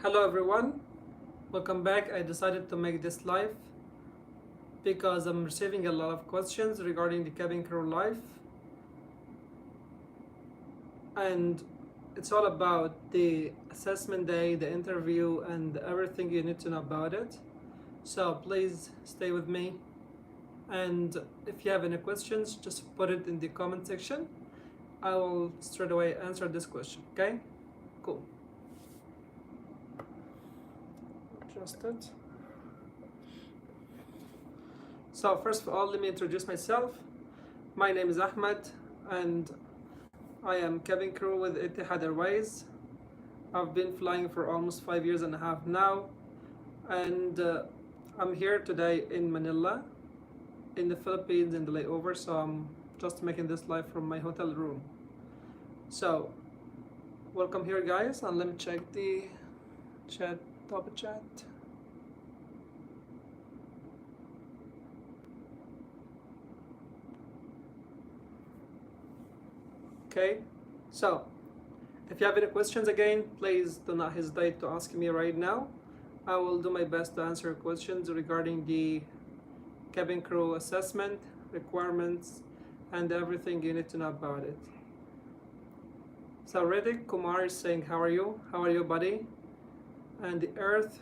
Hello everyone, welcome back. I decided to make this live because I'm receiving a lot of questions regarding the cabin crew life, and it's all about the assessment day, the interview, and everything you need to know about it. So please stay with me, and if you have any questions, just put it in the comment section. I will straight away answer this question. Okay, cool. Just it. So first of all, let me introduce myself. My name is Ahmed, and I am cabin crew with Etihad Airways. I've been flying for almost 5 years and a half now, and I'm here today in Manila, in the Philippines, in the layover. So I'm just making this live from my hotel room. So welcome here, guys, and let me check the chat, top chat. Okay, so if you have any questions again, please do not hesitate to ask me right now. I will do my best to answer questions regarding the cabin crew assessment, requirements, and everything you need to know about it. So Ritik Kumar is saying, how are you? How are you, buddy? And the Earth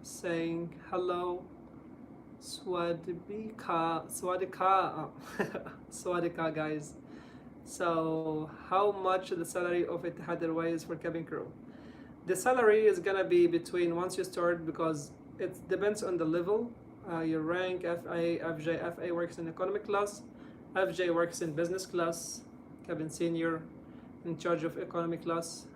saying, hello. Swadika, Swadika, Swadika, guys. So how much the salary of Etihad Airways for cabin crew? The salary is gonna be between, once you start, because it depends on the level, your rank, FA, FJ. FA works in economic class, FJ works in business class, cabin senior in charge of economy class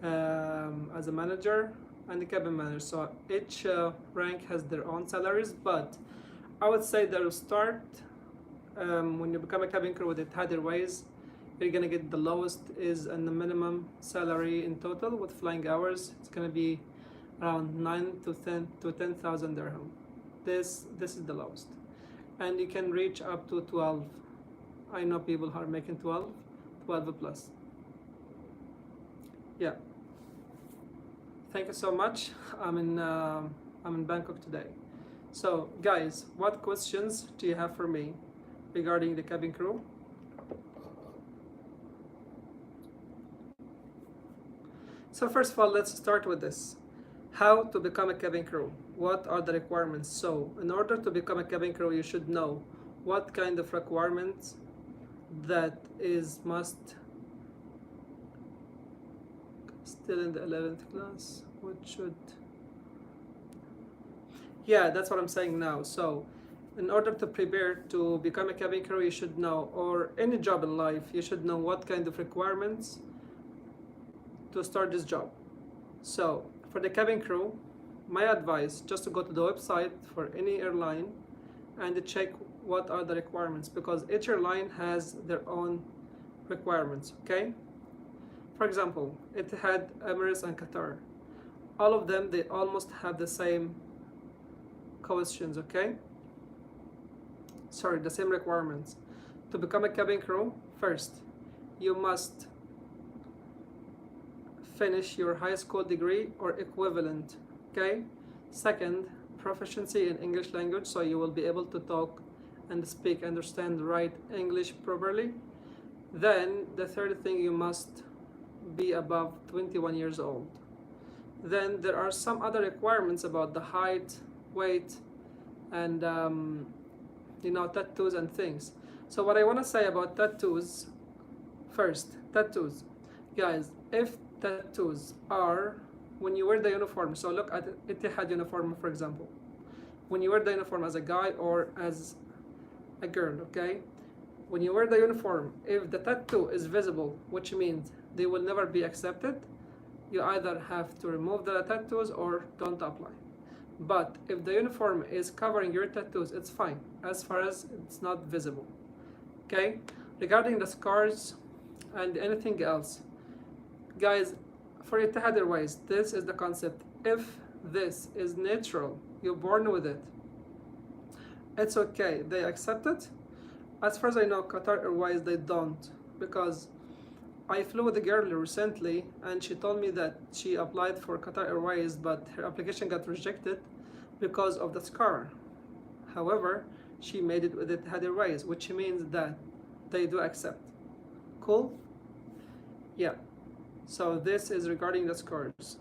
as a manager, and the cabin manager. So each rank has their own salaries, but I would say they'll start when you become a cabin crew with Etihad Airways, you're gonna get the lowest is and the minimum salary in total with flying hours. It's gonna be around 9 to 10,000 dirham. This is the lowest, and you can reach up to 12. I know people are making 12 plus. Yeah. Thank you so much. I'm in Bangkok today. So guys, what questions do you have for me regarding the cabin crew? So first of all, let's start with this. How to become a cabin crew? What are the requirements? So in order to become a cabin crew, you should know what kind of requirements that is must. Still in the 11th class, what should, yeah, that's what I'm saying now. So in order to prepare to become a cabin crew, you should know, or any job in life, you should know what kind of requirements to start this job. So for the cabin crew, my advice, just to go to the website for any airline and check what are the requirements, because each airline has their own requirements. Okay, for example, Etihad, Emirates, and Qatar, all of them, they almost have the same questions. Okay, sorry, the same requirements. To become a cabin crew, first you must finish your high school degree or equivalent. Okay, second, proficiency in English language, so you will be able to talk and speak, understand, write English properly. Then the third thing, you must be above 21 years old. Then there are some other requirements about the height, weight, and tattoos and things. So what I want to say about tattoos, first, tattoos, guys, if tattoos are when you wear the uniform, so look at Etihad uniform, for example, when you wear the uniform as a guy or as a girl, okay, when you wear the uniform, if the tattoo is visible, which means they will never be accepted, you either have to remove the tattoos or don't apply. But if the uniform is covering your tattoos, it's fine as far as it's not visible. Okay, regarding the scars and anything else, guys, for Etihad Airways, this is the concept. If this is natural, you're born with it, it's okay, they accept it. As far as I know, Qatar Airways, they don't, because I flew with a girl recently, and she told me that she applied for Qatar Airways, but her application got rejected because of the scar. However, she made it with Etihad Airways, which means that they do accept. Cool? Yeah. So this is regarding the scars.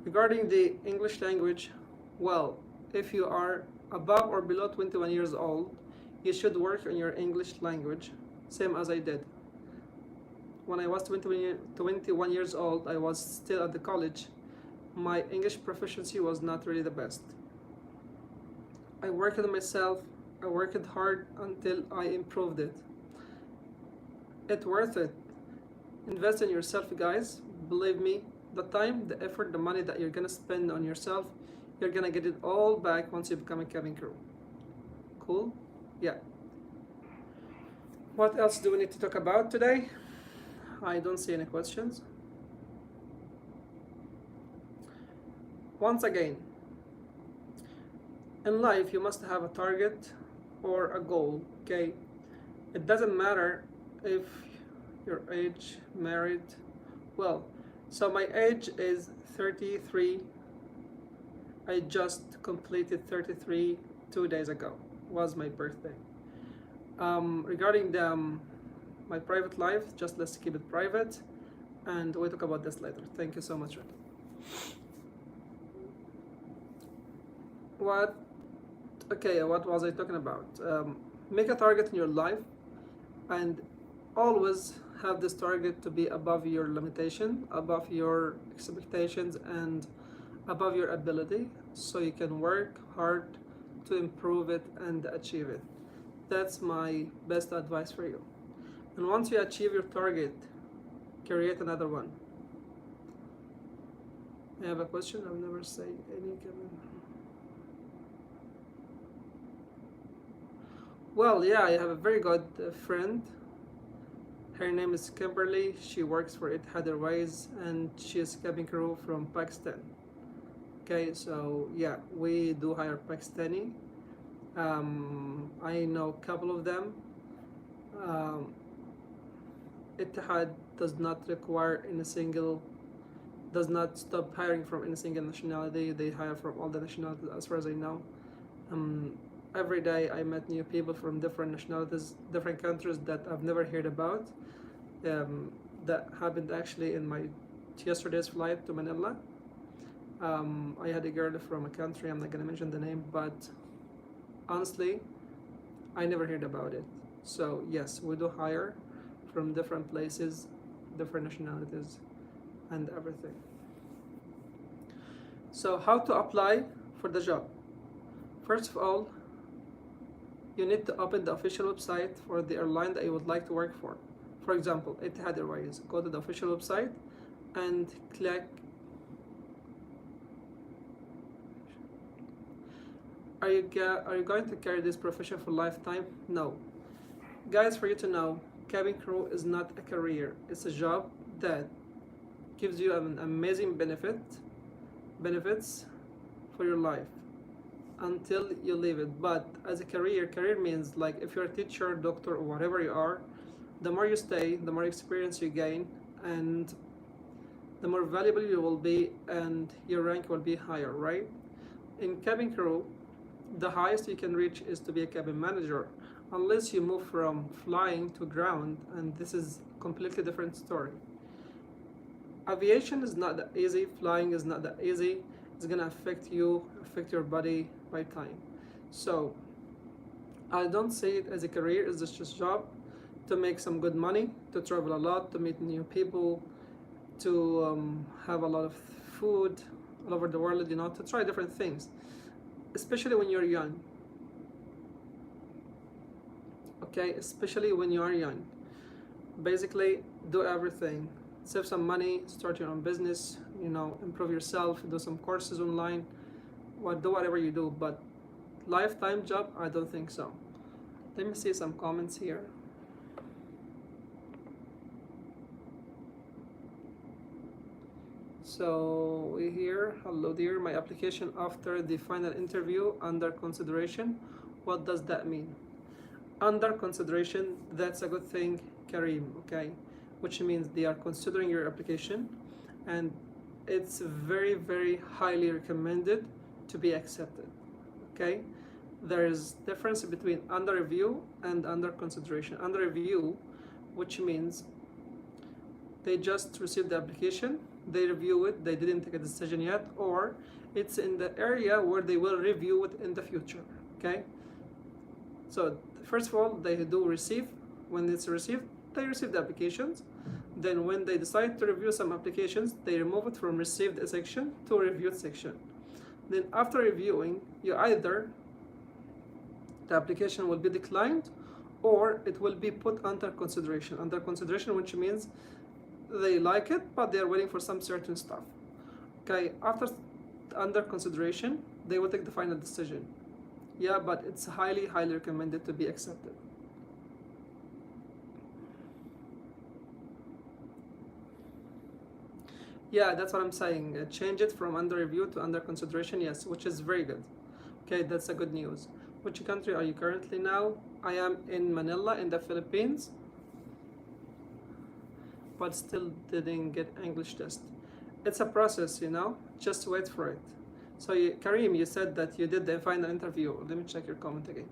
Regarding the English language, well, if you are above or below 21 years old, you should work on your English language, same as I did. When I was 21 years old, I was still at the college. My English proficiency was not really the best. I worked on myself, I worked hard until I improved it. It's worth it. Invest in yourself, guys. Believe me, the time, the effort, the money that you're gonna spend on yourself, you're gonna get it all back once you become a cabin crew. Cool? Yeah. What else do we need to talk about today? I don't see any questions. Once again, in life you must have a target or a goal, okay? It doesn't matter if your age, married. Well, so my age is 33. I just completed 33 2 days ago. Was my birthday. Regarding my private life, just let's keep it private, and we'll talk about this later. Thank you so much. What? Okay, what was I talking about? Make a target in your life, and always have this target to be above your limitation, above your expectations, and above your ability, so you can work hard to improve it and achieve it. That's my best advice for you. And once you achieve your target, create another one. I have a question. I've never said any. Well, yeah, I have a very good friend. Her name is Kimberly. She works for Etihad Airways, and she is cabin crew from Pakistan. Okay, so yeah, we do hire Pakistani. I know a couple of them. Um, Etihad does not require does not stop hiring from any single nationality. They hire from all the nationalities, as far as I know. Every day I met new people from different nationalities, different countries that I've never heard about. That happened actually in my yesterday's flight to Manila. I had a girl from a country, I'm not gonna mention the name, but honestly, I never heard about it. So yes, we do hire from different places, different nationalities, and everything. So how to apply for the job? First of all, you need to open the official website for the airline that you would like to work for. For example, Etihad Airways. Go to the official website and click. Are you going to carry this profession for lifetime? No. Guys, for you to know, cabin crew is not a career. It's a job that gives you an amazing benefits for your life until you leave it. But as a career means, like, if you're a teacher, doctor, or whatever you are, the more you stay, the more experience you gain, and the more valuable you will be, and your rank will be higher, right? In cabin crew, the highest you can reach is to be a cabin manager, unless you move from flying to ground, and this is a completely different story. Aviation is not that easy, flying is not that easy. It's gonna affect you, affect your body by time. So I don't see it as a career, it's just a job to make some good money, to travel a lot, to meet new people, to have a lot of food all over the world, to try different things, especially when you're young. Okay, especially when you are young. Basically, do everything. Save some money, start your own business, improve yourself, do some courses online, do whatever you do, but lifetime job, I don't think so. Let me see some comments here. So we hear, hello dear, my application after the final interview under consideration. What does that mean? Under consideration, that's a good thing, Kareem, okay? which means they are considering your application, and it's very, very highly recommended to be accepted. Okay, there is difference between under review and under consideration. Under review, which means they just received the application, they review it, they didn't take a decision yet, or it's in the area where they will review it in the future. Okay, so first of all, they do receive. When it's received, they receive the applications. Then when they decide to review some applications, they remove it from received section to reviewed section. Then after reviewing, you either the application will be declined or it will be put under consideration. Under consideration, which means they like it, but they are waiting for some certain stuff. Okay, after under consideration, they will take the final decision. Yeah, but it's highly, highly recommended to be accepted. Yeah, that's what I'm saying. Change it from under review to under consideration, yes, which is very good. Okay, that's a good news. Which country are you currently now? I am in Manila in the Philippines, but still didn't get English test. It's a process, just wait for it. So Karim, you said that you did the final interview. Let me check your comment again.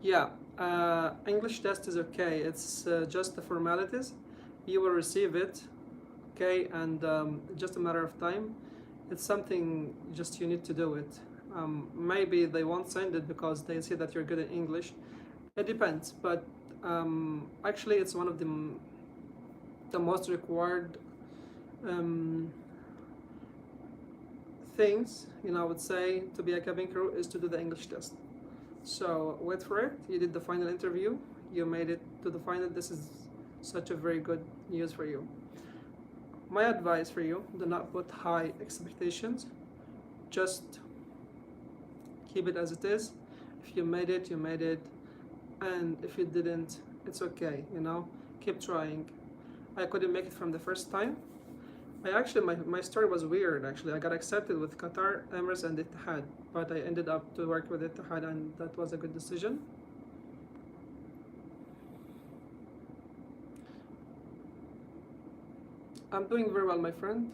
Yeah, English test is okay. It's just the formalities. You will receive it, okay, and just a matter of time. It's something just you need to do it. Maybe they won't send it because they see that you're good at English. It depends, but actually it's one of the most required things, I would say, to be a cabin crew is to do the English test. So wait for it. You did the final interview. You made it to the final. This is such a very good news for you. My advice for you, do not put high expectations. Just keep it as it is. If you made it, you made it. And if you didn't, it's okay, Keep trying. I couldn't make it from the first time. My story was weird, actually. I got accepted with Qatar, Emirates, and Etihad, but I ended up to work with Etihad, and that was a good decision. I'm doing very well, my friend.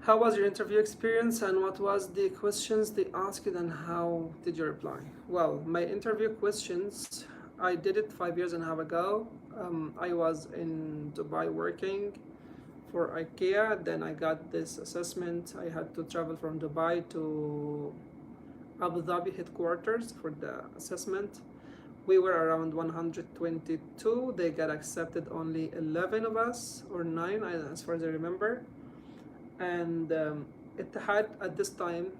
How was your interview experience, and what was the questions they asked, and how did you reply? Well, my interview questions, I did it 5 years and a half ago. I was in Dubai working for IKEA. Then I got this assessment. I had to travel from Dubai to Abu Dhabi headquarters for the assessment. We were around 122. They got accepted only 11 of us, or 9 as far as I remember. And Etihad at this time,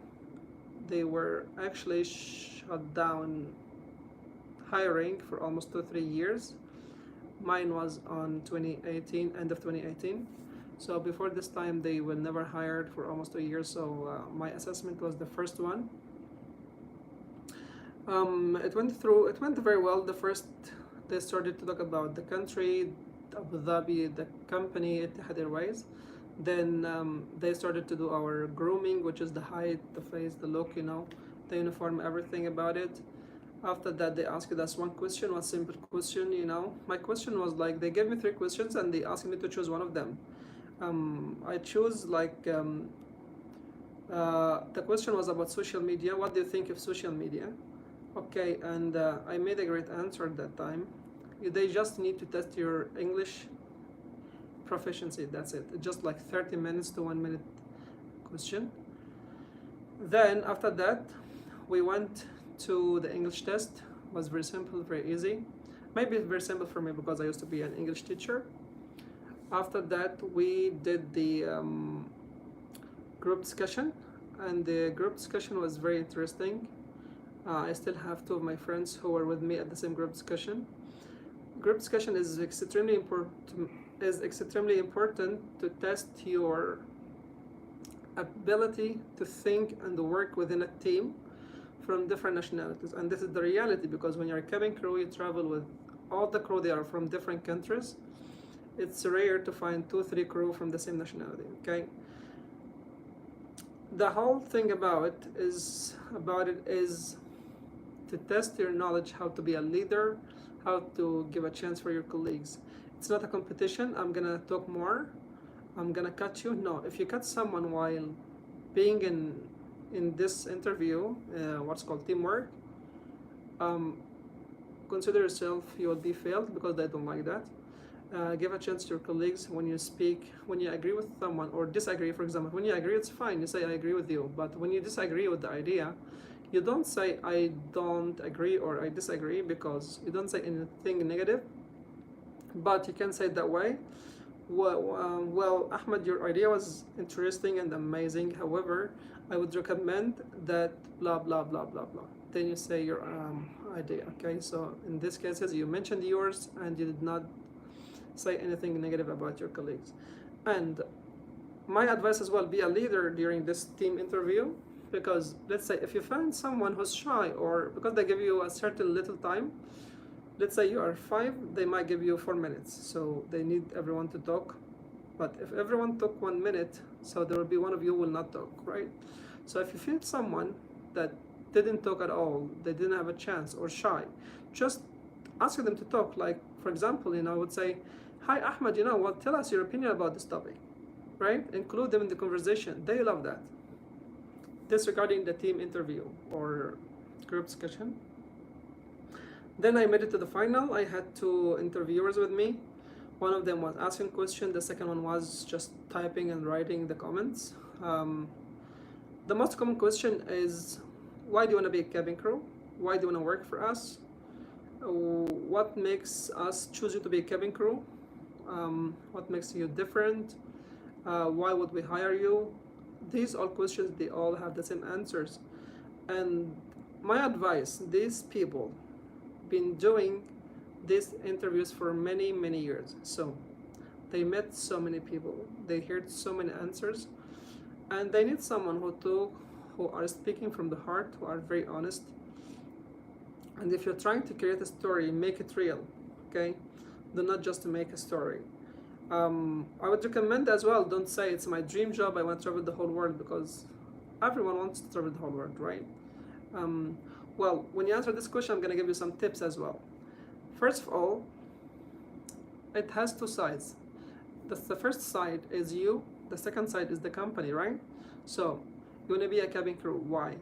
they were actually shut down hiring for almost 2-3 years. Mine was on 2018, end of 2018. So before this time, they were never hired for almost 2 years. So my assessment was the first one. It went very well. They started to talk about the country, Abu Dhabi, the company, Etihad Airways. Then they started to do our grooming, which is the height, the face, the look, the uniform, everything about it. After that, they asked us one simple question, My question was like, they gave me 3 questions and they asked me to choose one of them. I chose the question was about social media. What do you think of social media? Okay, and I made a great answer at that time. They just need to test your English proficiency, that's it. Just like 30 minutes to 1 minute question. Then after that, we went to the English test. It was very simple, very easy. Maybe very simple for me because I used to be an English teacher. After that, we did the group discussion, and the group discussion was very interesting. I still have 2 of my friends who were with me at the same group discussion. Group discussion is extremely important to test your ability to think and work within a team from different nationalities. And this is the reality, because when you're a cabin crew, you travel with all the crew. They are from different countries. It's rare to find 2-3 crew from the same nationality. Okay, the whole thing about it is to test your knowledge, how to be a leader, how to give a chance for your colleagues. It's not a competition. I'm gonna talk more. I'm gonna cut you. No, if you cut someone while being in this interview, what's called teamwork, um, consider yourself you will be failed because they don't like that. Give a chance to your colleagues when you speak, when you agree with someone or disagree. For example, when you agree, it's fine. You say I agree with you. But when you disagree with the idea, you don't say I don't agree or I disagree, because you don't say anything negative. But you can say it that way. Well, Ahmed, your idea was interesting and amazing. However, I would recommend that blah blah blah blah blah. Then you say your idea. Okay. So in this cases, you mentioned yours and you did not say anything negative about your colleagues. And my advice as well: be a leader during this team interview. Because let's say if you find someone who's shy, or because they give you a certain little time, let's say you are 5, they might give you 4 minutes, so they need everyone to talk. But if everyone took 1 minute, so there will be one of you will not talk, right? So if you feel someone that didn't talk at all, they didn't have a chance, or shy, just ask them to talk. Like, for example, I would say, hi Ahmed, what, tell us your opinion about this topic, right? Include them in the conversation. They love that. This regarding the team interview or group discussion. Then I made it to the final. I had 2 interviewers with me. One of them was asking questions. The second one was just typing and writing the comments. The most common question is, why do you want to be a cabin crew? Why do you want to work for us? What makes us choose you to be a cabin crew? What makes you different? Why would we hire you? These all questions, they all have the same answers. And my advice, these people been doing these interviews for many years, so they met so many people, they heard so many answers, and they need someone who are speaking from the heart, who are very honest. And if you're trying to create a story, make it real, okay? Do not just make a story. I would recommend as well, don't say it's my dream job, I want to travel the whole world, because everyone wants to travel the whole world, right? Well, when you answer this question, I'm going to give you some tips as well. First of all, it has 2 sides. The first side is you, the second side is the company, right? So, you want to be a cabin crew, why?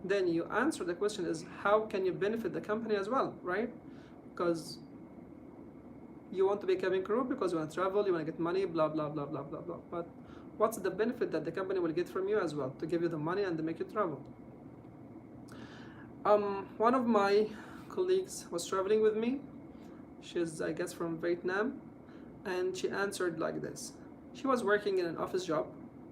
Then you answer the question is, how can you benefit the company as well, right? Because you want to be a cabin crew because you want to travel, you want to get money, blah blah blah blah blah blah. But what's the benefit that the company will get from you as well to give you the money and to make you travel? One of my colleagues was traveling with me. She's, I guess, from Vietnam, and she answered like this. She was working in an office job.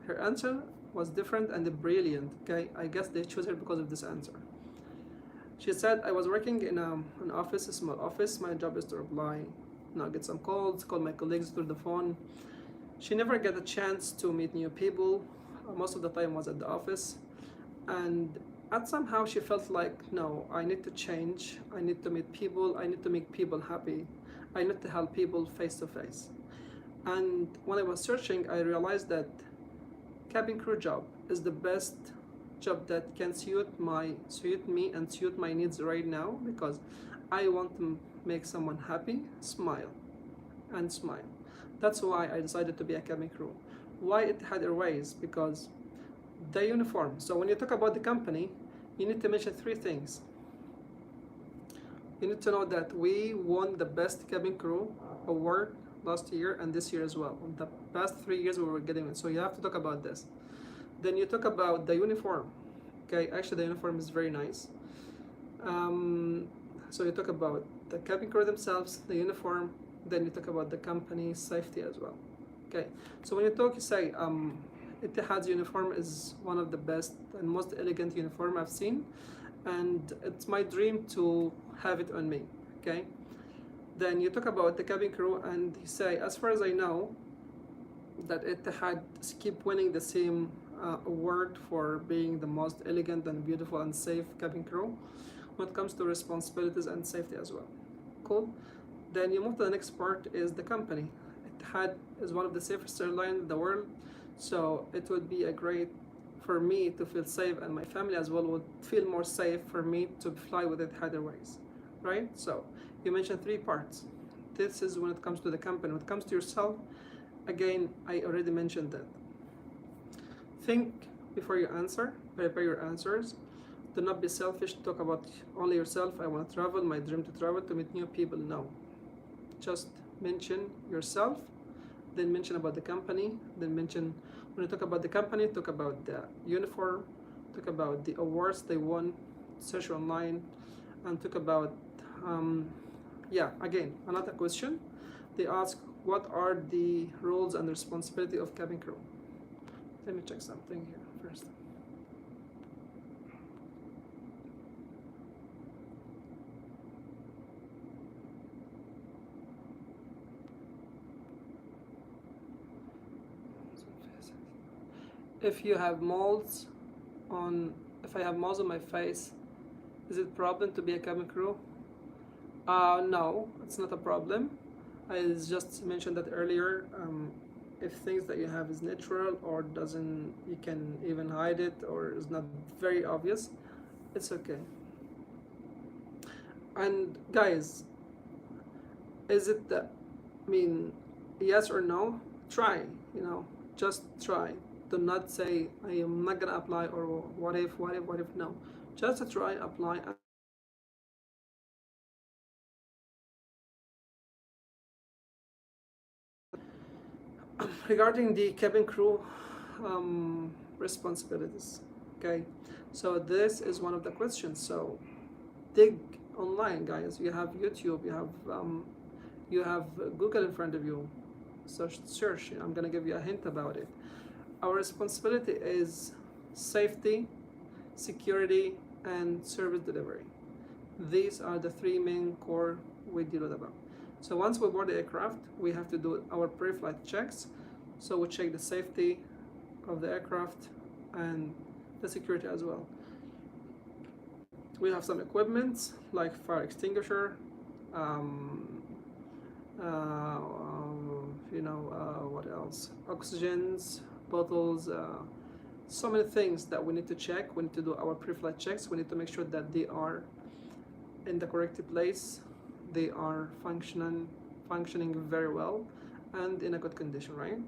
Her answer was different and brilliant. Okay, I guess they chose her because of this answer. She said, I was working in an office, a small office. My job is to reply, get some calls, call my colleagues through the phone. She never got a chance to meet new people. Most of the time was at the office. And somehow she felt like, no, I need to change. I need to meet people. I need to make people happy. I need to help people face to face. And when I was searching, I realized that cabin crew job is the best job that can suit me and suit my needs right now, because I want to make someone happy, smile. That's why I decided to be a cabin crew. Why Etihad Airways? Because the uniform. So when you talk about the company, you need to mention 3 things. You need to know that we won the best cabin crew award last year and this year as well. The past 3 years we were getting it. So you have to talk about this. Then you talk about the uniform. Okay, actually the uniform is very nice. So you talk about the cabin crew themselves, the uniform, then you talk about the company safety as well. Okay, so when you talk, you say, Etihad's uniform is one of the best and most elegant uniform I've seen, and it's my dream to have it on me. Okay, then you talk about the cabin crew, and you say, as far as I know, that Etihad keep winning the same award for being the most elegant and beautiful and safe cabin crew when it comes to responsibilities and safety as well. Cool. Then you move to the next part, is the company. Etihad is one of the safest airlines in the world, so it would be a great for me to feel safe, and my family as well would feel more safe for me to fly with Etihad Airways, right? So you mentioned three parts. This is when it comes to the company. When it comes to yourself, again, I already mentioned that. Think before you answer, prepare your answers. Do not be selfish, talk about only yourself. I want to travel, my dream to travel, to meet new people. No. Just mention yourself, then mention about the company, then mention, when you talk about the company, talk about the uniform, talk about the awards they won, search online, and talk about, again, another question. They ask, what are the roles and responsibility of cabin crew? Let me check something here first. If you have moles if I have moles on my face, is it a problem to be a cabin crew? No, it's not a problem. I just mentioned that earlier. If things that you have is natural or doesn't, you can even hide it or is not very obvious, it's okay. And guys, is it that, yes or no? Try, just try. Do not say I am not gonna apply, or what if. No, just try, apply. Regarding the cabin crew responsibilities, okay, so this is one of the questions. So dig online, guys. You have YouTube, you have Google in front of you. So search. I'm gonna give you a hint about it. Our responsibility is safety, security, and service delivery. These are the three main core we deal with about. So once we board the aircraft, we have to do our pre-flight checks. So we check the safety of the aircraft and the security as well. We have some equipment like fire extinguisher, what else? Oxygens, bottles, so many things that we need to check. We need to do our pre-flight checks. We need to make sure that they are in the correct place, they are functioning very well and in a good condition, right?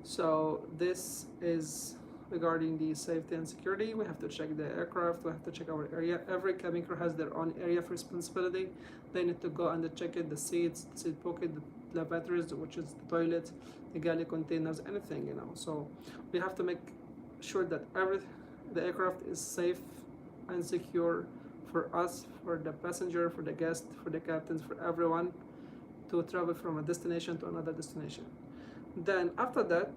So this is regarding the safety and security. We have to check the aircraft, we have to check our area. Every cabin crew has their own area of responsibility. They need to go and check it, the seats, the seat pocket, the lavatories, which is the toilet, the galley containers, anything, So we have to make sure that the aircraft is safe and secure for us, for the passenger, for the guest, for the captains, for everyone to travel from a destination to another destination. Then after that,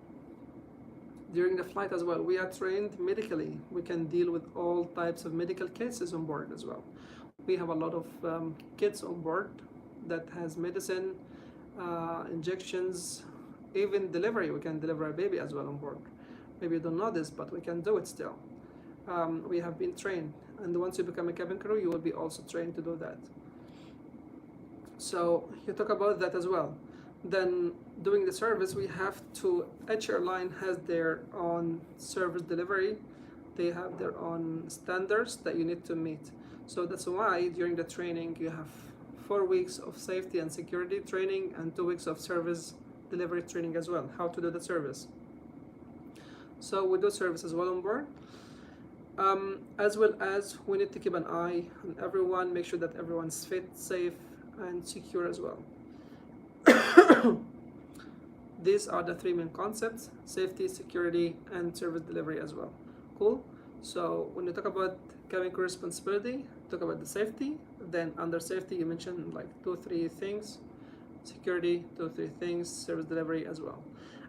during the flight as well, we are trained medically. We can deal with all types of medical cases on board as well. We have a lot of kids on board that has medicine, injections, even delivery. We can deliver a baby as well on board. Maybe you don't know this, but we can do it still. We have been trained, and once you become a cabin crew, you will be also trained to do that. So you talk about that as well. Then doing the service, we have to, each airline has their own service delivery. They have their own standards that you need to meet. So that's why during the training you have 4 weeks of safety and security training and 2 weeks of service delivery training as well, how to do the service. So we do service as well on board. As well as we need to keep an eye on everyone, make sure that everyone's fit, safe, and secure as well. These are the three main concepts: safety, security, and service delivery as well. Cool. So when you talk about cabin crew responsibility, talk about the safety. Then under safety, you mentioned like 2-3 things: security, 2-3 things, service delivery as well.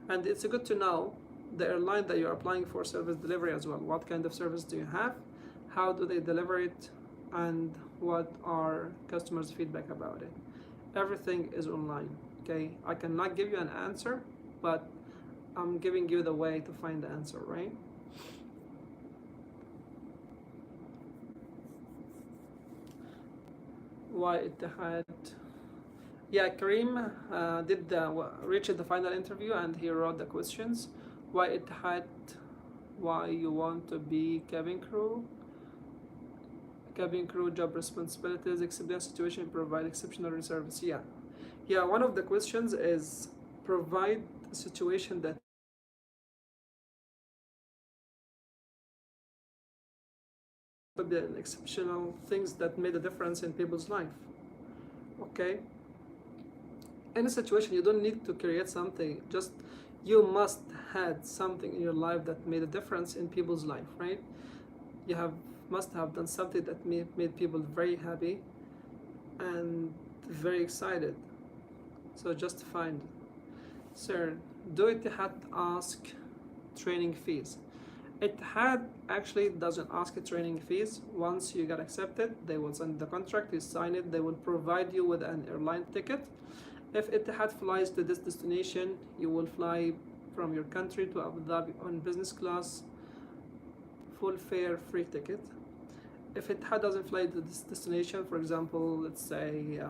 And it's good to know the airline that you're applying for service delivery as well. What kind of service do you have? How do they deliver it? And what are customers' feedback about it? Everything is online. Okay, I cannot give you an answer, but I'm giving you the way to find the answer, right? Why Etihad? Yeah, Kareem did reach the final interview and he wrote the questions. Why Etihad why you want to be cabin crew job responsibilities, explain situation, provide exceptional service. Yeah, one of the questions is provide a situation that could be an exceptional things that made a difference in people's life. Okay, in a situation you don't need to create something, just you must had something in your life that made a difference in people's life, right? You have must have done something that made people very happy and very excited. So just find, sir, do Etihad ask training fees? Etihad actually doesn't ask training fees. Once you get accepted, they will send the contract, you sign it, they will provide you with an airline ticket. If Etihad flies to this destination, you will fly from your country to Abu Dhabi on business class, full fare, free ticket. If Etihad doesn't fly to this destination, for example, let's say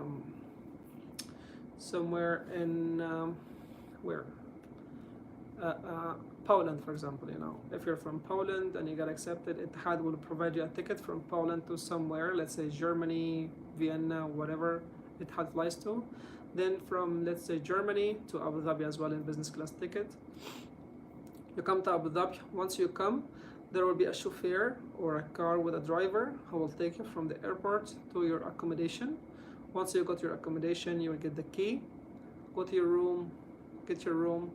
somewhere in where Poland, for example, if you're from Poland and you got accepted, Etihad will provide you a ticket from Poland to somewhere, let's say Germany, Vienna, whatever Etihad flies to. Then from, let's say, Germany to Abu Dhabi as well in business class ticket. You come to Abu Dhabi. Once you come, there will be a chauffeur or a car with a driver who will take you from the airport to your accommodation. Once you go to your accommodation, you will get the key, go to your room, get your room.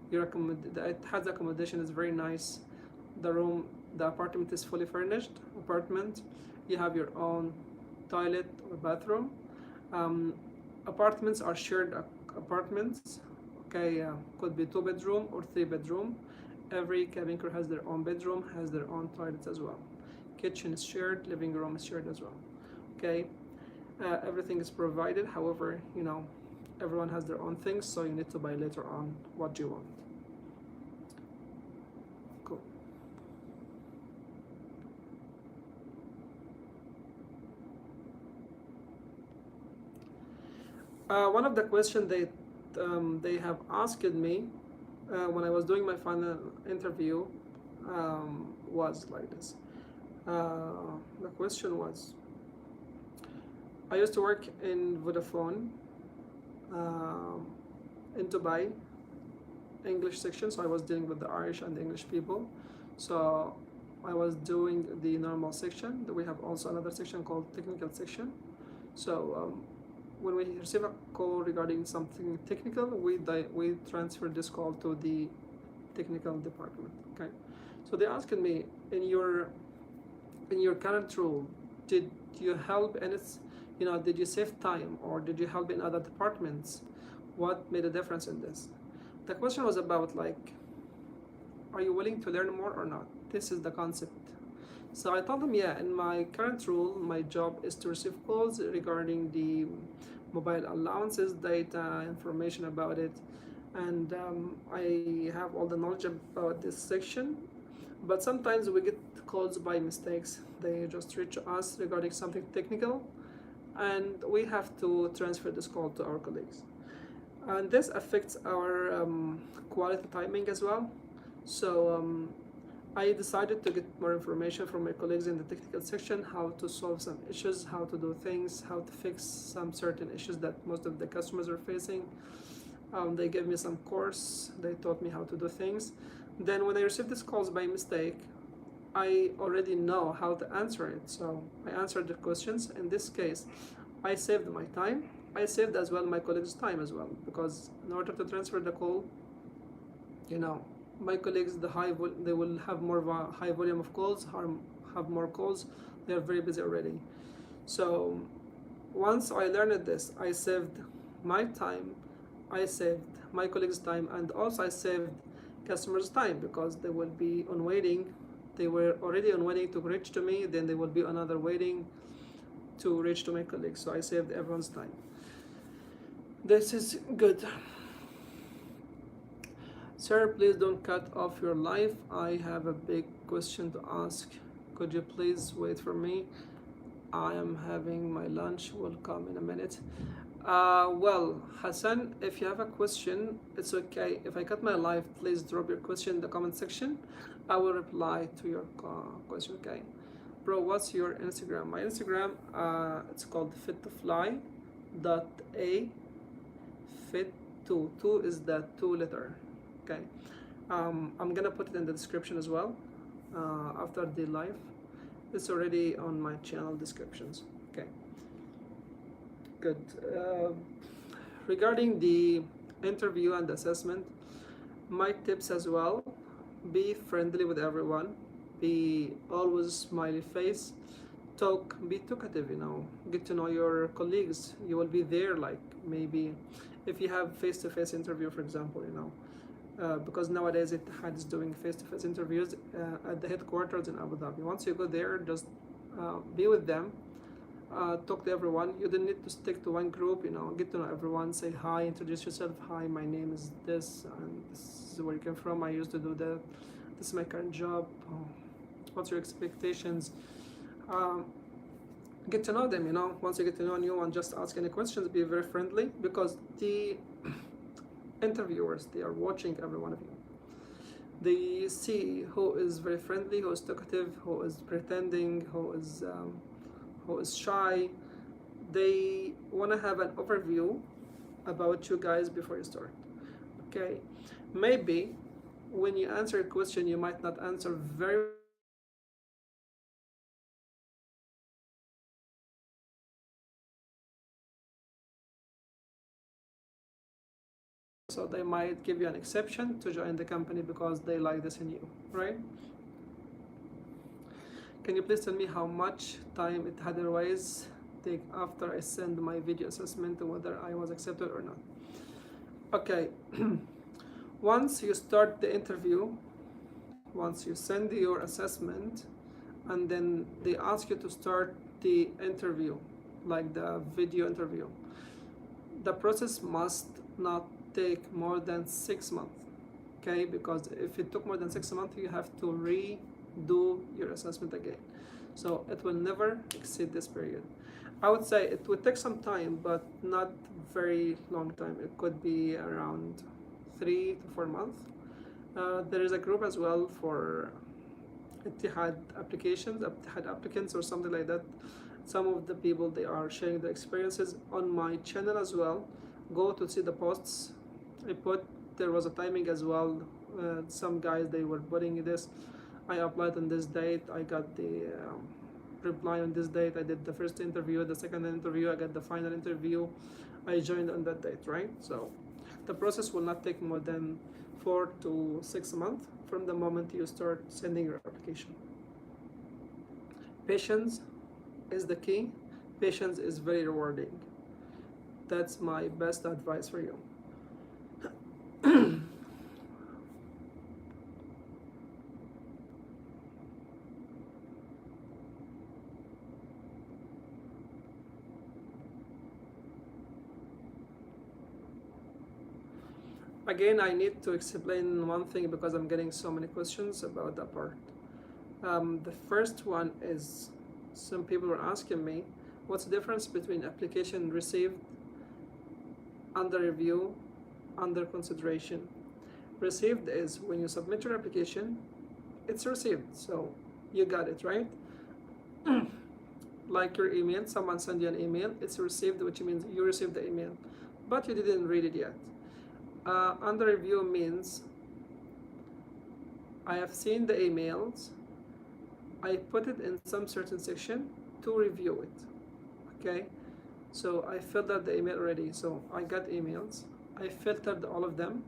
The Etihad's accommodation is very nice. The apartment is fully furnished apartment. You have your own toilet or bathroom. Apartments are shared apartments. Okay, could be 2 bedroom or 3 bedroom. Every cabin crew has their own bedroom, has their own toilets as well. Kitchen is shared, living room is shared as well. Okay, everything is provided. However, everyone has their own things, so you need to buy later on what you want. Cool. One of the questions they have asked me when I was doing my final interview was like this. The question was, I used to work in Vodafone in Dubai, English section, so I was dealing with the Irish and the English people. So I was doing the normal section. We have also another section called technical section. So when we receive a call regarding something technical, we transfer this call to the technical department. Okay, so they asked me, in your current role, did you help, and did you save time, or did you help in other departments? What made a difference in this? The question was about, like, are you willing to learn more or not? This is the concept. So I told them, yeah, in my current role, my job is to receive calls regarding the mobile allowances, data, information about it, and I have all the knowledge about this section. But sometimes we get calls by mistakes. They just reach us regarding something technical, and we have to transfer this call to our colleagues. And this affects our quality timing as well. So I decided to get more information from my colleagues in the technical section, how to solve some issues, how to do things, how to fix some certain issues that most of the customers are facing. They gave me some course, they taught me how to do things. Then when I received these calls by mistake, I already know how to answer it. So I answered the questions. In this case, I saved my time. I saved as well my colleagues' time as well, because in order to transfer the call, my colleagues, they will have more of a high volume of calls, have more calls. They are very busy already. So once I learned this, I saved my time, I saved my colleagues' time, and also I saved customers' time, because they will be on waiting. They were already on waiting to reach to me, then they will be another waiting to reach to my colleagues. So I saved everyone's time. This is good. Sir, please don't cut off your live. I have a big question to ask. Could you please wait for me? I am having my lunch. Will come in a minute. Well, Hassan, if you have a question, it's okay. If I cut my live, please drop your question in the comment section. I will reply to your question, okay? Bro, what's your Instagram? My Instagram, it's called fit to fly dot a fit to. Two is the two letter, okay? I'm gonna put it in the description as well after the live. It's already on my channel descriptions, okay? Good. Regarding the interview and assessment, my tips as well: be friendly with everyone, be always smiley face, be talkative. Get to know your colleagues. You will be there, like maybe if you have face-to-face interview, for example. Because nowadays Etihad is doing face-to-face interviews at the headquarters in Abu Dhabi. Once you go there, just be with them, talk to everyone. You don't need to stick to one group. Get to know everyone, say hi, introduce yourself. Hi, my name is this, and this is where you came from. I used to do that. This is my current job. What's your expectations? Get to know them. Once you get to know anyone, just ask any questions. Be very friendly, because the interviewers, they are watching every one of you. They see who is very friendly, who is talkative, who is pretending, who is shy. They want to have an overview about you guys before you start, okay? Maybe when you answer a question, you might not answer very well, so they might give you an exception to join the company because they like this in you, right? Can you please tell me how much time Etihad Airways take after I send my video assessment, whether I was accepted or not? Okay. Once you start the interview, once you send your assessment, and then they ask you to start the interview, like the video interview, the process must not take more than 6 months, okay? Because if it took more than 6 months, you have to redo your assessment again. So it will never exceed this period. I would say it would take some time, but not very long time. It could be around 3 to 4 months. There is a group as well for Etihad applicants or something like that. Some of the people, they are sharing their experiences on my channel as well. Go to see the posts I put. There was a timing as well. Some guys, they were putting this: I applied on this date, I got the reply on this date, I did the first interview, the second interview, I got the final interview, I joined on that date, right? So the process will not take more than 4 to 6 months from the moment you start sending your application. Patience is the key. Patience is very rewarding. That's my best advice for you. Again, I need to explain one thing because I'm getting so many questions about that part. The first one is, some people are asking me, what's the difference between application received, under review, under consideration? Received is when you submit your application, it's received, so you got it, right? Like your email, someone sent you an email, it's received, which means you received the email, but you didn't read it yet. Under review means I have seen the emails, I put it in some certain section to review it, okay? So I filtered the email already, so I got emails, I filtered all of them.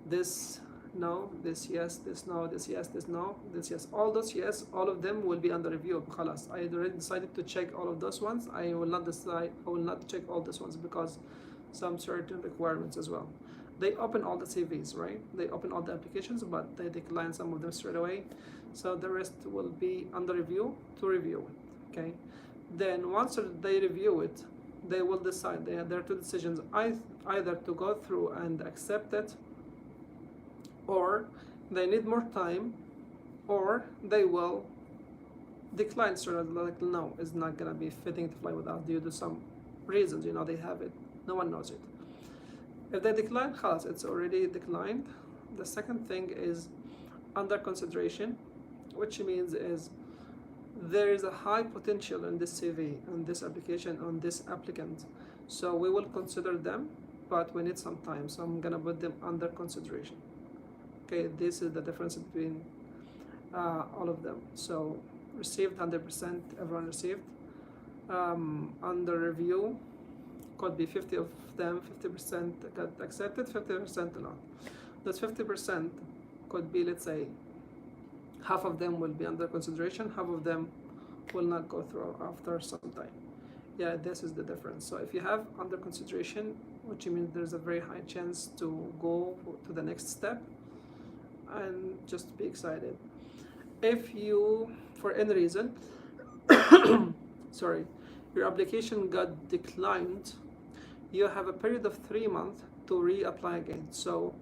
This no, this yes, this no, this yes, this no, this yes. All those yes, all of them will be under review. Khalas. I already decided to check all of those ones. I will not check all those ones because some certain requirements as well. They open all the CVs, right? They open all the applications, but they decline some of them straight away. So the rest will be under review to review it, okay? Then once they review it, they will decide. There are two decisions: either to go through and accept it, or they need more time, or they will decline. So like, no, it's not gonna be fitting to fly with us due to some reasons. They have it No one knows it. If they decline, خلاص, it's already declined. The second thing is under consideration, which means is there is a high potential in this CV, on this application, on this applicant. So we will consider them, but we need some time. So I'm gonna put them under consideration. Okay, this is the difference between all of them. So received 100%, everyone received. Under review, could be 50 of them, 50% got accepted, 50% not. Those 50% could be, let's say, half of them will be under consideration, half of them will not go through after some time. Yeah, this is the difference. So if you have under consideration, which means there's a very high chance to go to the next step, and just be excited. If you, for any reason, sorry, your application got declined, you have a period of 3 months to reapply again. So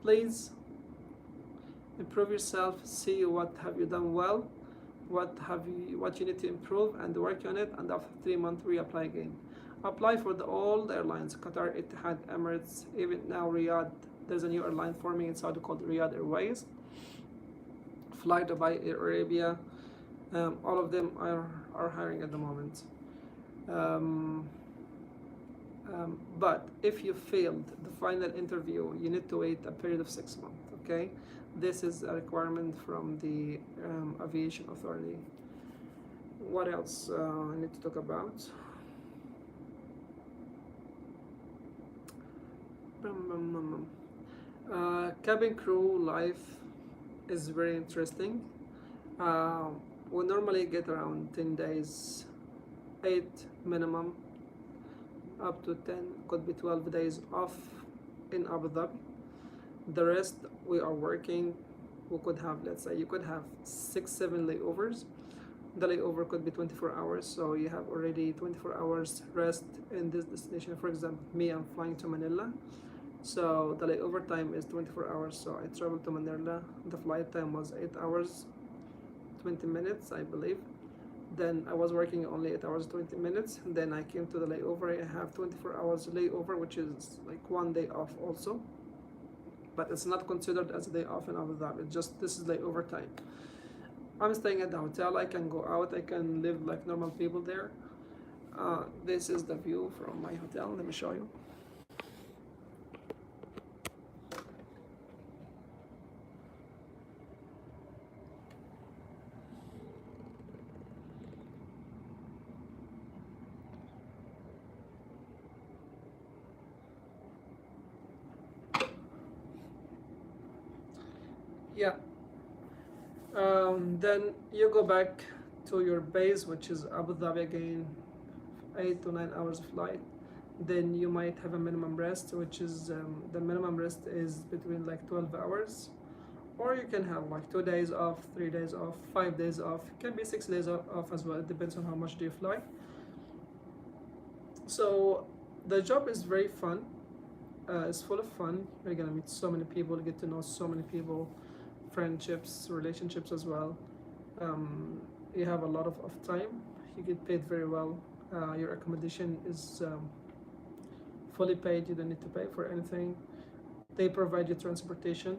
please improve yourself, see what have you done well, what you need to improve, and work on it, and after 3 months reapply again. Apply for all the airlines: Qatar, Etihad, Emirates, even now Riyadh. There's a new airline forming in Saudi called Etihad Airways. Fly Dubai, Air Arabia, all of them are hiring at the moment. But if you failed the final interview, you need to wait a period of 6 months, okay? This is a requirement from the Aviation Authority. What else I need to talk about? Cabin crew life is very interesting. We normally get around 10 days, 8 minimum, up to 10, could be 12 days off in Abu Dhabi. The rest we are working. We could have, let's say, you could have 6-7 layovers. The layover could be 24 hours, so you have already 24 hours rest in this destination. For example, me, I'm flying to Manila, so the layover time is 24 hours. So I traveled to Manila. The flight time was 8 hours 20 minutes, I believe. Then I was working only 8 hours 20 minutes. Then I came to the layover. I have 24 hours layover, which is like 1 day off also, but it's not considered as a day off in Abu Dhabi. It's just, this is layover time. I'm staying at the hotel. I can go out. I can live like normal people there. This is the view from my hotel. Let me show you. Yeah. Then you go back to your base, which is Abu Dhabi again, 8 to 9 hours of flight. Then you might have a minimum rest, which is the minimum rest is between like 12 hours, or you can have like 2 days off, 3 days off, 5 days off. It can be 6 days off as well. It depends on how much do you fly. So the job is very fun. It's full of fun. You're gonna meet so many people, get to know so many people, friendships, relationships as well. You have a lot of time. You get paid very well. Your accommodation is fully paid. You don't need to pay for anything. They provide you transportation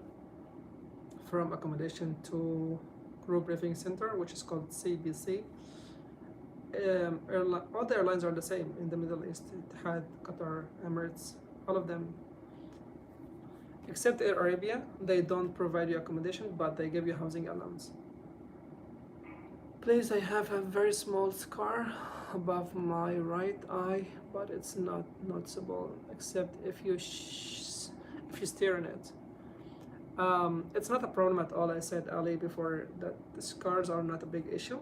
from accommodation to crew briefing center, which is called CBC. All the airlines are the same in the Middle East. Etihad, Qatar, Emirates, all of them. Except Air Arabia, they don't provide you accommodation, but they give you housing allowance. Please, I have a very small scar above my right eye, but it's not noticeable except if you stare in it. It's not a problem at all. I said Ali before that the scars are not a big issue.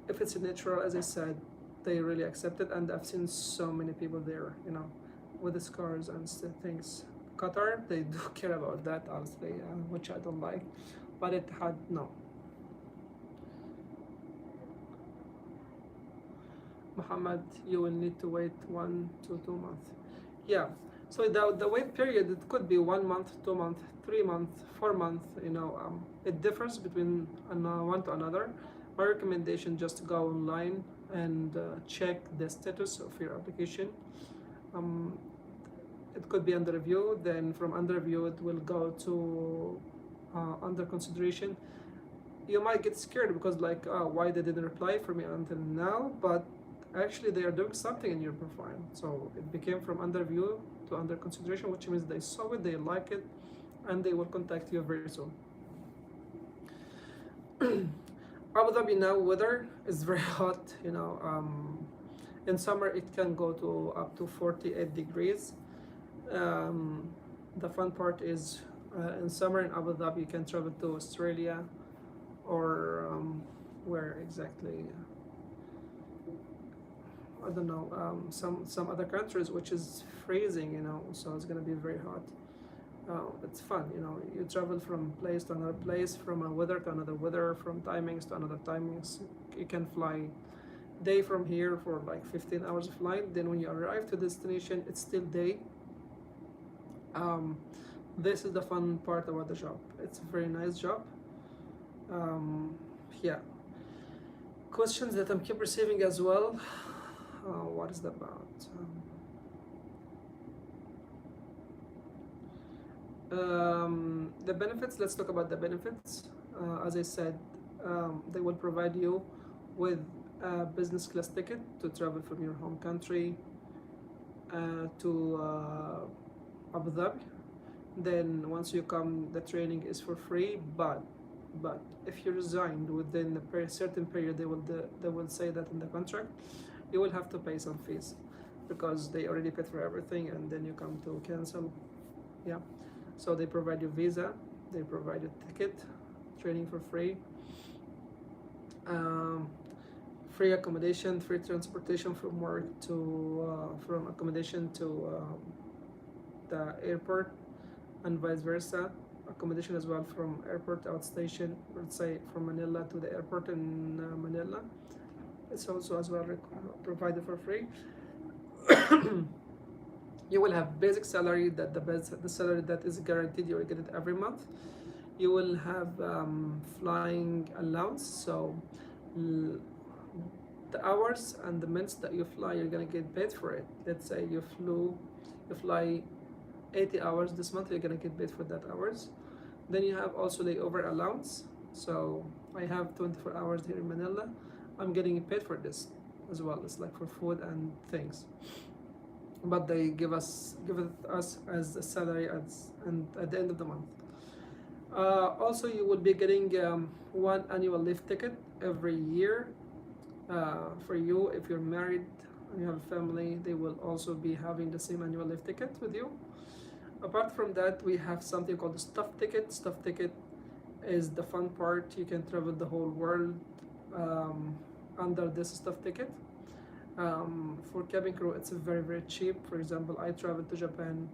If it's natural, as I said, they really accept it, and I've seen so many people there, you know, with the scars and things. Qatar, they do care about that, honestly, which I don't like, but it had no. Muhammad, you will need to wait 1 to 2 months. Yeah, so the wait period, it could be 1 month, 2 months, 3 months, 4 months, you know, it differs between one to another. My recommendation, just to go online and check the status of your application. it could be under review. Then from under review, it will go to under consideration. You might get scared because like, why they didn't reply for me until now, but actually they are doing something in your profile. So it became from under review to under consideration, which means they saw it, they like it, and they will contact you very soon. Abu Dhabi now weather is very hot, you know. In summer it can go to up to 48 degrees. The fun part is in summer in Abu Dhabi you can travel to Australia or where exactly, I don't know, some other countries which is freezing, you know, so it's gonna be very hot. It's fun, you know, you travel from place to another place, from a weather to another weather, from timings to another timings. You can fly day from here for like 15 hours of flight, then when you arrive to destination it's still day. This is the fun part about the job. It's a very nice job. Yeah, questions that I'm keep receiving as well. What is that about? The benefits, let's talk about the benefits. As I said, they will provide you with a business class ticket to travel from your home country to Abu Dhabi. Then once you come, the training is for free, but if you resigned within a certain period, they will say that in the contract, you will have to pay some fees because they already paid for everything, and then you come to cancel. Yeah, so they provide you visa, they provide you ticket, training for free, free accommodation, free transportation from work to from accommodation to the airport, and vice versa. Accommodation as well from airport to outstation, let's say from Manila to the airport in Manila. It's also as well provided for free. You will have basic salary, that the salary that is guaranteed, you will get it every month. You will have flying allowance, so the hours and the minutes that you fly, you're gonna get paid for it. Let's say you fly 80 hours this month, you're gonna get paid for that hours. Then you have also the over allowance. So I have 24 hours here in Manila, I'm getting paid for this as well. It's like for food and things, but they give it us as a salary and at the end of the month. Also, you will be getting one annual leave ticket every year. For you, if you're married and you have a family, they will also be having the same annual leave ticket with you. Apart from that, we have something called the staff ticket. Staff ticket is the fun part. You can travel the whole world under this staff ticket. For cabin crew, it's very cheap. For example, I traveled to Japan.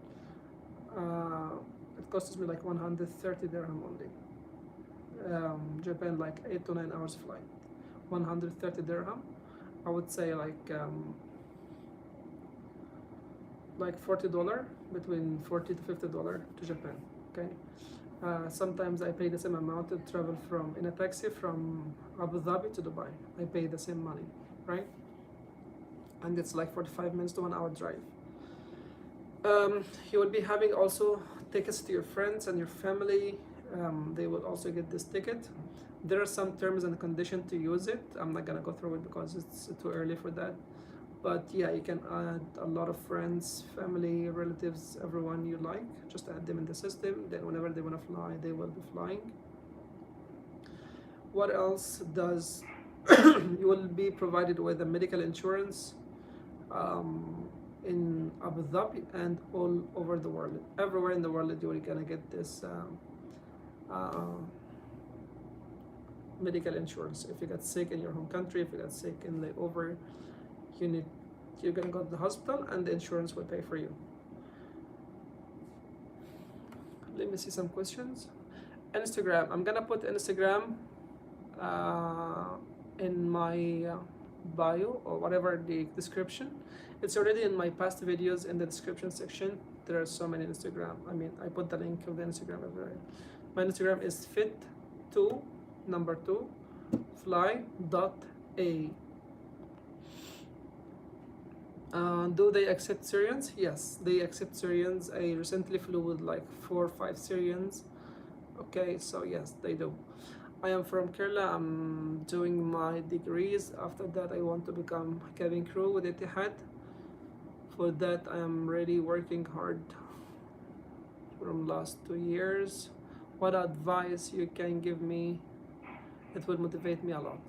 It costs me like 130 dirham only. Japan, like 8 to 9 hours flight. 130 dirham. I would say like $40, between $40 to $50 to Japan. Okay. Sometimes I pay the same amount to travel in a taxi from Abu Dhabi to Dubai. I pay the same money, right? And it's like 45 minutes to 1 hour drive. You will be having also tickets to your friends and your family. They will also get this ticket. There are some terms and conditions to use it. I'm not gonna go through it because it's too early for that. But yeah, you can add a lot of friends, family, relatives, everyone you like. Just add them in the system. Then whenever they want to fly, they will be flying. What else does? You will be provided with a medical insurance in Abu Dhabi and all over the world. Everywhere in the world, you're gonna get this medical insurance. If you get sick in your home country, if you got sick in layover, you're gonna go to the hospital and the insurance will pay for you. Let me see some questions. Instagram, I'm gonna put Instagram in my bio or whatever the description. It's already in my past videos in the description section. There are so many Instagram. I mean, I put the link of the Instagram everywhere. My Instagram is fit2fly.a. Do they accept Syrians? Yes, they accept Syrians. I recently flew with like 4 or 5 Syrians. Okay, so yes, they do. I am from Kerala. I'm doing my degrees. After that, I want to become cabin crew with Etihad. For that, I am really working hard from last 2 years. What advice you can give me? It will motivate me a lot.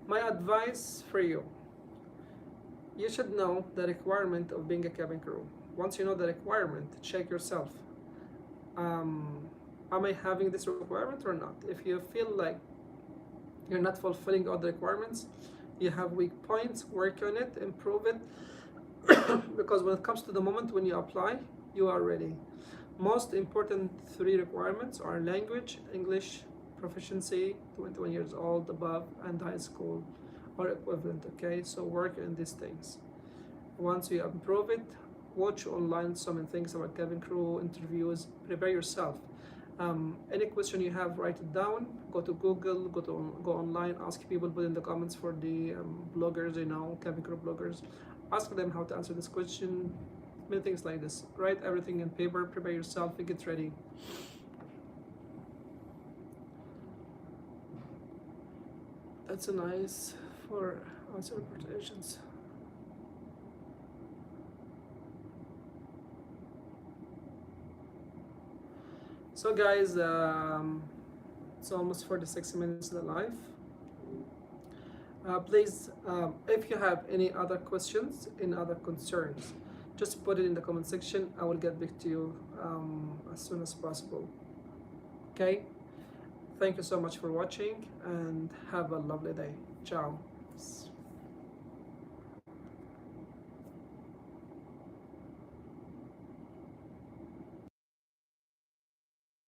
My advice for you: you should know the requirement of being a cabin crew. Once you know the requirement, check yourself. Um, am I having this requirement or not? If you feel like you're not fulfilling all the requirements, you have weak points, work on it, improve it. Because when it comes to the moment when you apply, you are ready. Most important three requirements are language, English proficiency, 21 years old above, and high school or equivalent. Okay, so work on these things. Once you improve it, watch online so many things about cabin crew interviews. Prepare yourself. Any question you have, write it down. Go to Google, go online, ask people, put in the comments for the bloggers, cabin crew bloggers. Ask them how to answer this question. Many things like this. Write everything in paper. Prepare yourself and get ready. That's a nice for answer interpretations. So guys, it's almost 46 minutes of the live. Please, if you have any other questions, any other concerns, just put it in the comment section. I will get back to you as soon as possible. Okay? Thank you so much for watching and have a lovely day. Ciao.